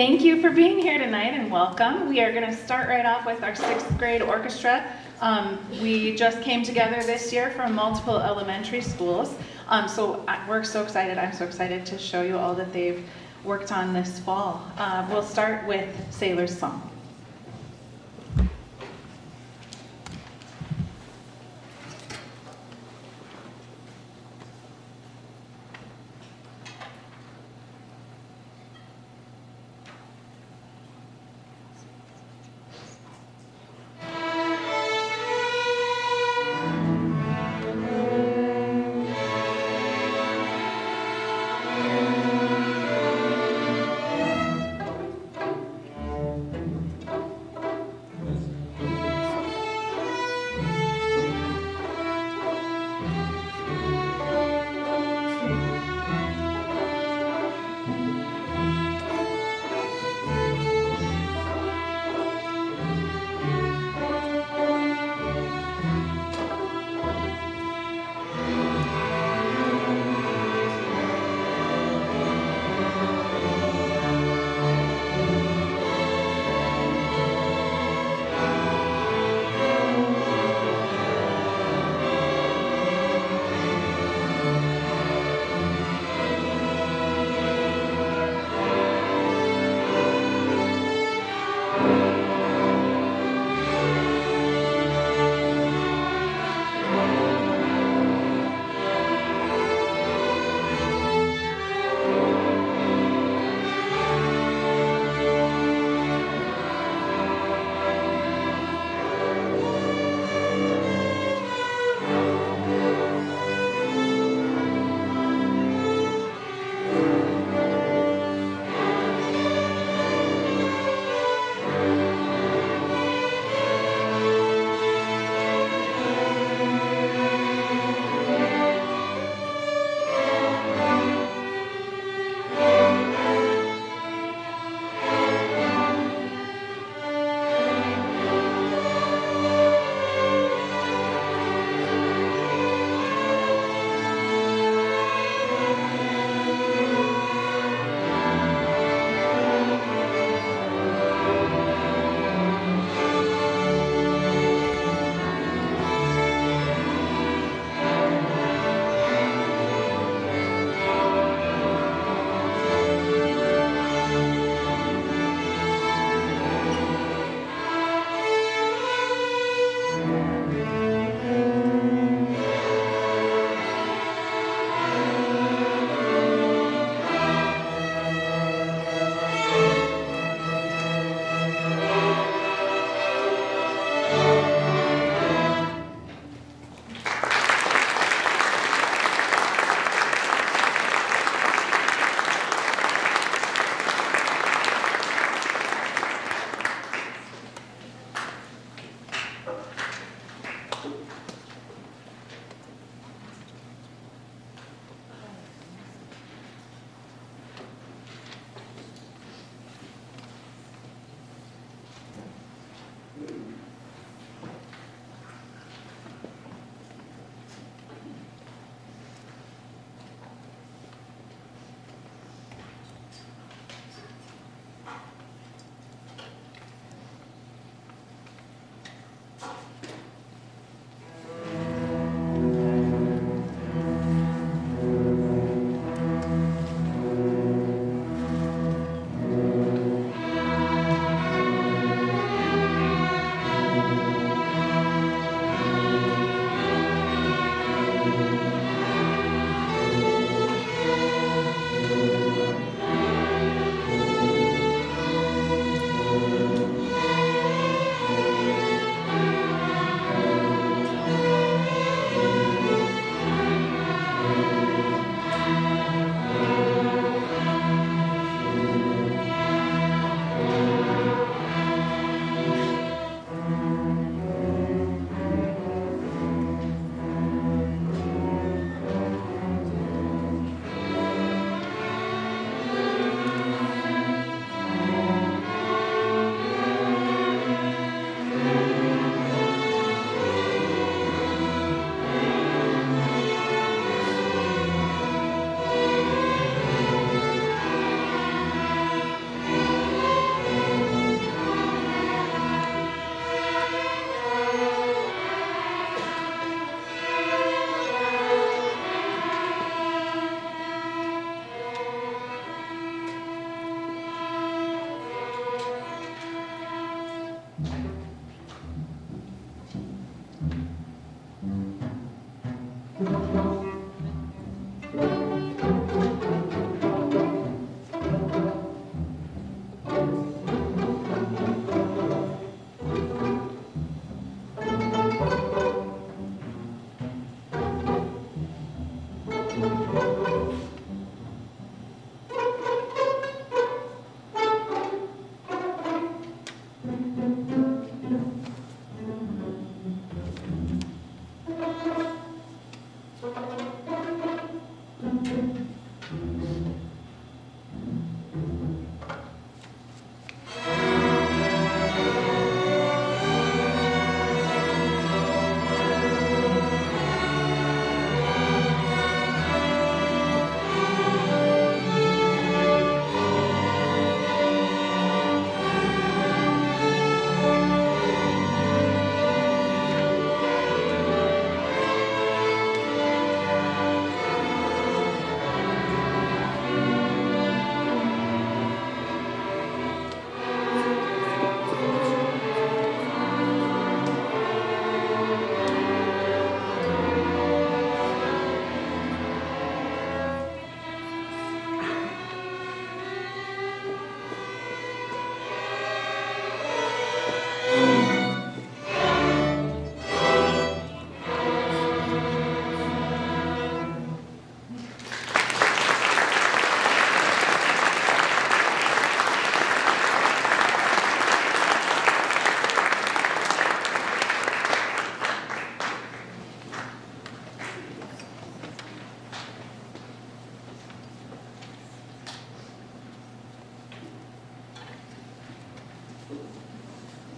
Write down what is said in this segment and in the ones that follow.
Thank you for being here tonight and welcome. We are going to start right off with our 6th grade orchestra. We just came together this year from multiple elementary schools. We're so excited. I'm so excited to show you all that they've worked on this fall. We'll start with Sailor's Song.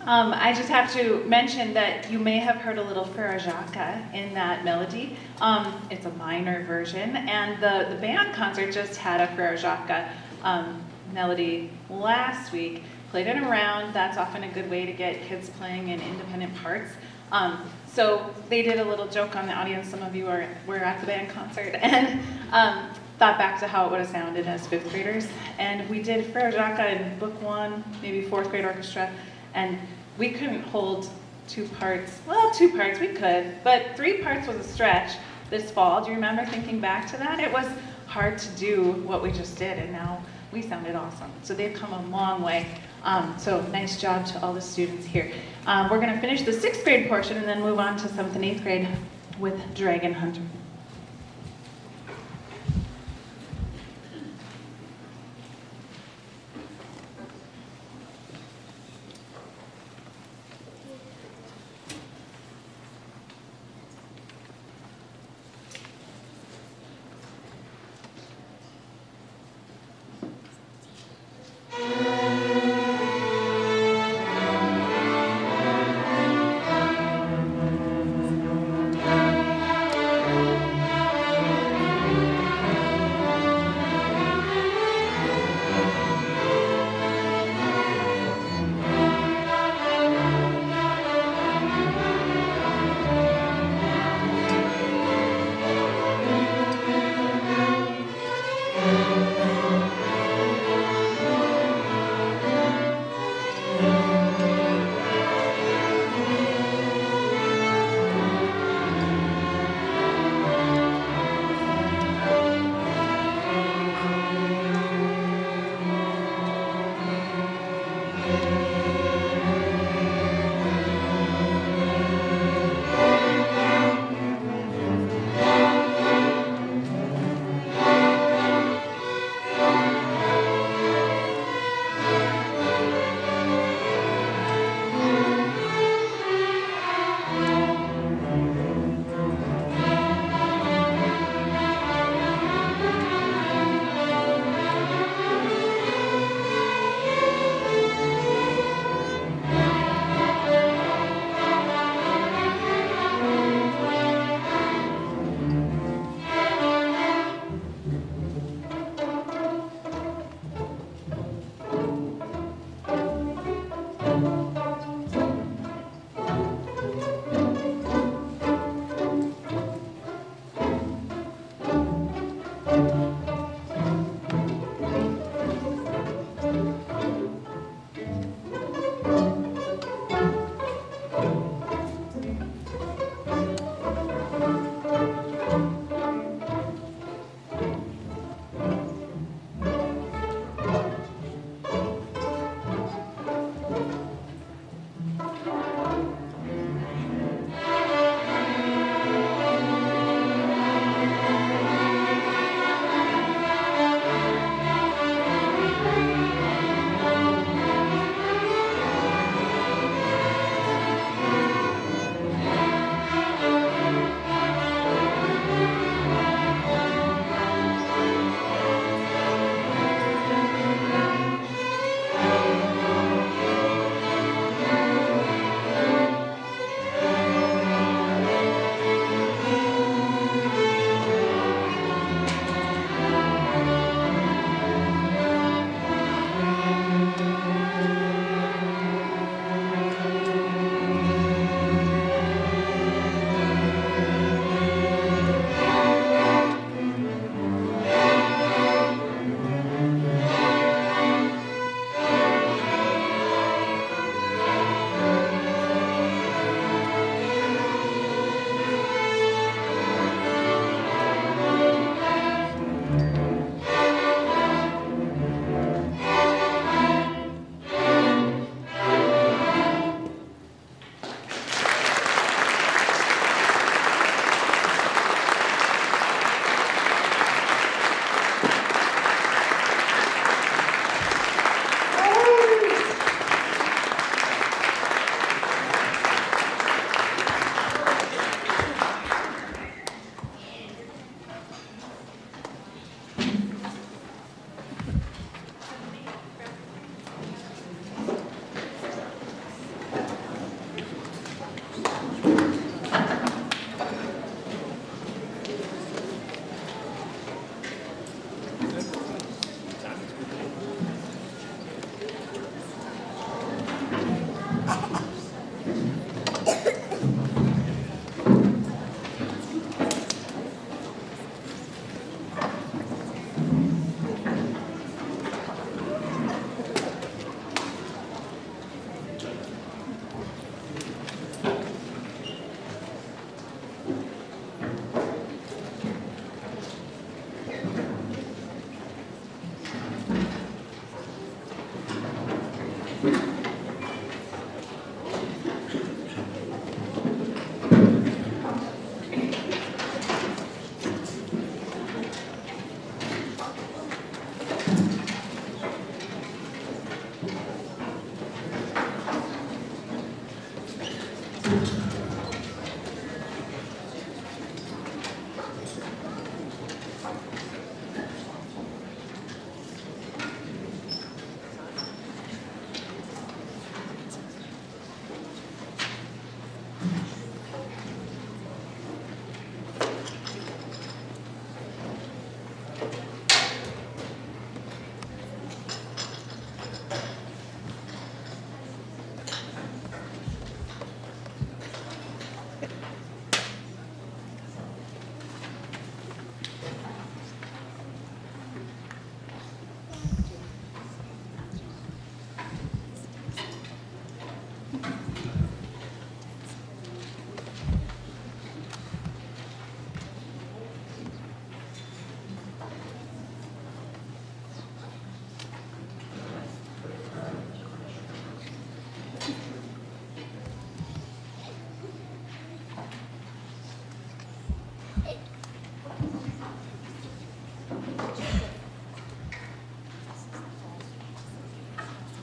I just have to mention that you may have heard a little Frere Jacques in that melody. It's a minor version, and the band concert just had a Frere Jacques melody last week. Played it around. That's often a good way to get kids playing in independent parts. So they did a little joke on the audience. Some of you were at the band concert, and thought back to how it would have sounded as fifth graders. And we did Frere Jacques in book one, maybe fourth grade orchestra, and we couldn't hold two parts. Well, two parts we could, but three parts was a stretch this fall. Do you remember thinking back to that? It was hard to do what we just did, and now we sounded awesome. So they've come a long way. So nice job to all the students here. We're gonna finish the sixth grade portion and then move on to seventh and eighth grade with Dragon Hunter.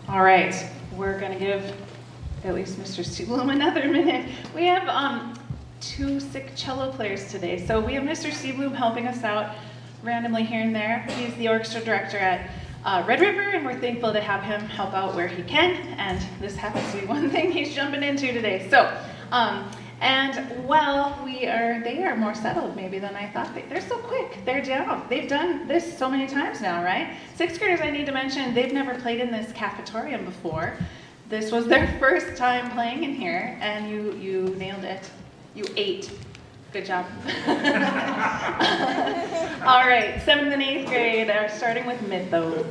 All right, we're gonna give at least Mr. Seablum another minute. We have 2 sick cello players today. So we have Mr. Seablum helping us out randomly here and there. He's the orchestra director at Red River, and we're thankful to have him help out where he can. And this happens to be one thing he's jumping into today. So, and well, they are more settled maybe than I thought. They're so quick, they're down. They've done this so many times now, right? 6th graders, I need to mention, they've never played in this cafetorium before. This was their first time playing in here, and you nailed it. You ate. Good job. All right, 7th and 8th grade are starting with Mythos.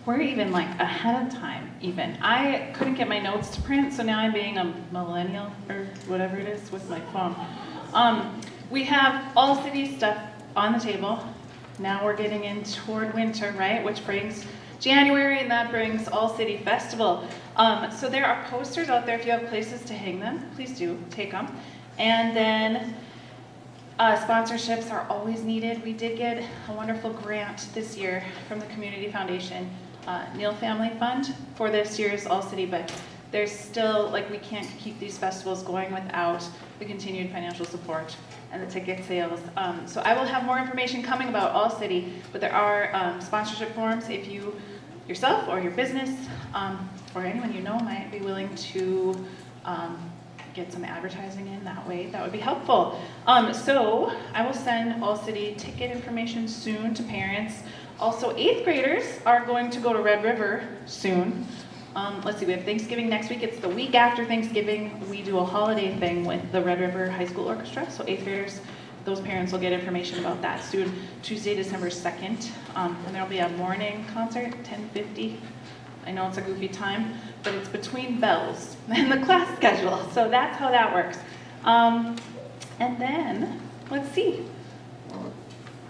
We're even like ahead of time even. I couldn't get my notes to print, so now I'm being a millennial or whatever it is with my phone. We have all city stuff on the table. Now we're getting in toward winter, right? Which brings January, and that brings All City Festival. So there are posters out there. If you have places to hang them, please do take them. And then sponsorships are always needed. We did get a wonderful grant this year from the Community Foundation, Neal Family Fund, for this year's All City, but there's still, like, we can't keep these festivals going without the continued financial support and the ticket sales. So I will have more information coming about All City, but there are sponsorship forms if you yourself or your business or anyone you know might be willing to get some advertising in that way. That would be helpful. So I will send All City ticket information soon to parents. Also, 8th graders are going to go to Red River soon. Let's see, we have Thanksgiving next week. It's the week after Thanksgiving. We do a holiday thing with the Red River High School Orchestra. So 8th graders, those parents will get information about that soon. Tuesday, December 2nd. And there'll be a morning concert, 10:50. I know it's a goofy time, but it's between bells and the class schedule. So that's how that works. And then, let's see.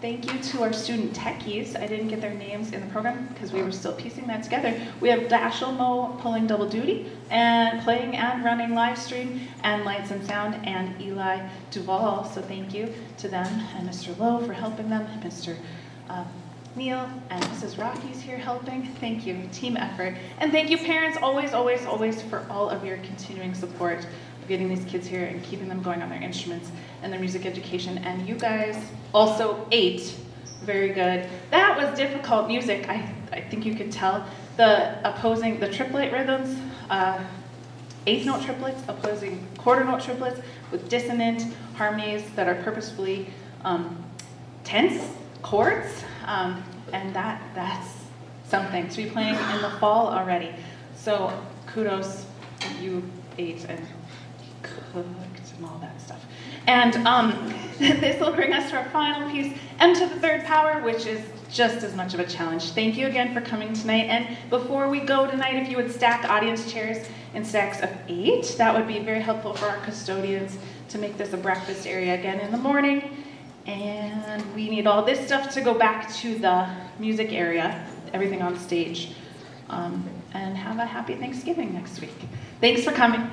Thank you to our student techies. I didn't get their names in the program because we were still piecing that together. We have Dashel Mo pulling double duty and playing and running live stream and lights and sound, and Eli Duvall. So thank you to them and Mr. Lowe for helping them, Mr. Neil and Mrs. Rocky's here helping. Thank you, team effort. And thank you parents, always, always, always, for all of your continuing support of getting these kids here and keeping them going on their instruments and their music education. And you guys also ate Very good. That was difficult music. I think you could tell. The triplet rhythms, eighth note triplets, opposing quarter note triplets with dissonant harmonies that are purposefully tense chords, and that's something to be playing in the fall already. So kudos, you ate and cooked and all that stuff. And this will bring us to our final piece, M to the third power, which is just as much of a challenge. Thank you again for coming tonight. And before we go tonight, if you would stack audience chairs in stacks of 8, that would be very helpful for our custodians to make this a breakfast area again in the morning. And we need all this stuff to go back to the music area, everything on stage. And have a happy Thanksgiving next week. Thanks for coming.